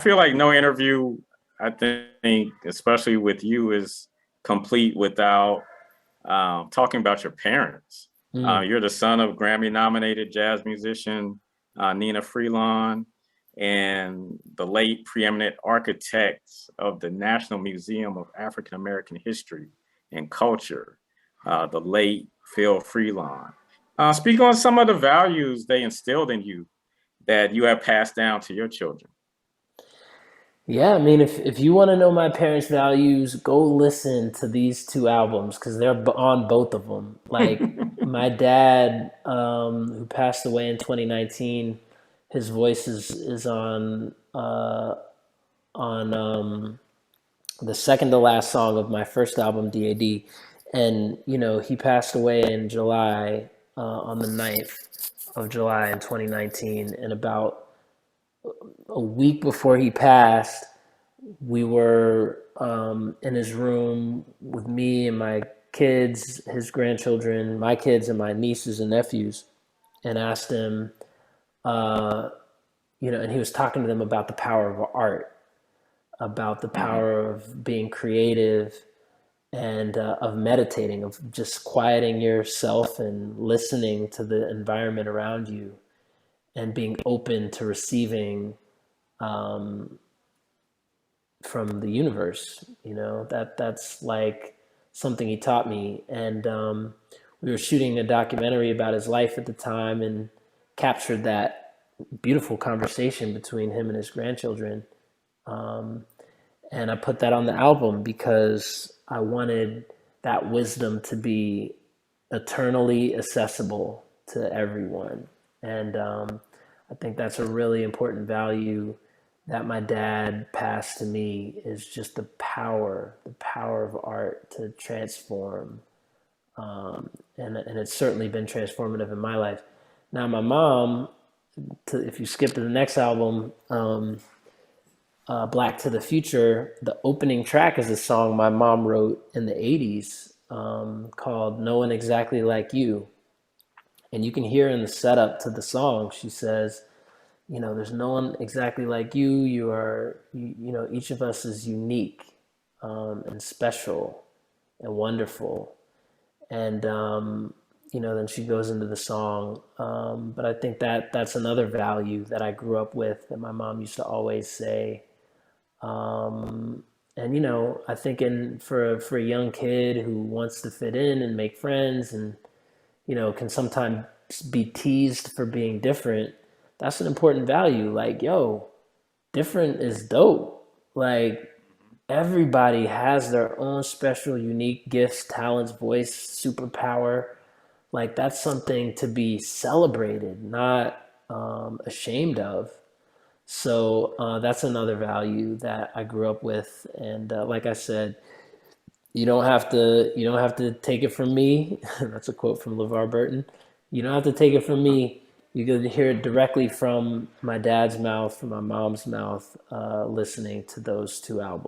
feel like no interview, I think, especially with you, is complete without talking about your parents. Mm, You're the son of Grammy-nominated jazz musician Nnenna Freelon and the late preeminent architect of the National Museum of African American History and Culture, the late Phil Freelon. Speak on some of the values they instilled in you that you have passed down to your children. yeah, I mean, if you want to know my parents' values, go listen to these two albums because they're on both of them. Like my dad, who passed away in 2019, his voice is on the second to last song of my first album, DAD, and he passed away in July, on the 9th of July in 2019, and about a week before he passed, we were in his room with me and my kids, his grandchildren, my kids, and my nieces and nephews, and asked him, uh, and he was talking to them about the power of art, about the Mhm. power of being creative and of meditating, of just quieting yourself and listening to the environment around you and being open to receiving um, from the universe. That's like something he taught me. And we were shooting a documentary about his life at the time and captured that beautiful conversation between him and his grandchildren. Um, and I put that on the album because I wanted that wisdom to be eternally accessible to everyone. And I think that's a really important value that my dad passed to me, is just the power of art to transform. And it's certainly been transformative in my life. Now, my mom, if you skip to the next album, Black to the Future, the opening track is a song my mom wrote in the 80s, called No One Exactly Like You. And you can hear in the setup to the song, she says, there's no one exactly like you. Each of us is unique, and special and wonderful. And, then she goes into the song. But I think that that's another value that I grew up with that my mom used to always say. And I think for a young kid who wants to fit in and make friends, and can sometimes be teased for being different, that's an important value. Like, yo, different is dope. Like, everybody has their own special, unique gifts, talents, voice, superpower. Like, that's something to be celebrated, not ashamed of. So that's another value that I grew up with. And like I said, you don't have to take it from me. That's a quote from LeVar Burton. You don't have to take it from me. You get to hear it directly from my dad's mouth, from my mom's mouth, listening to those two albums.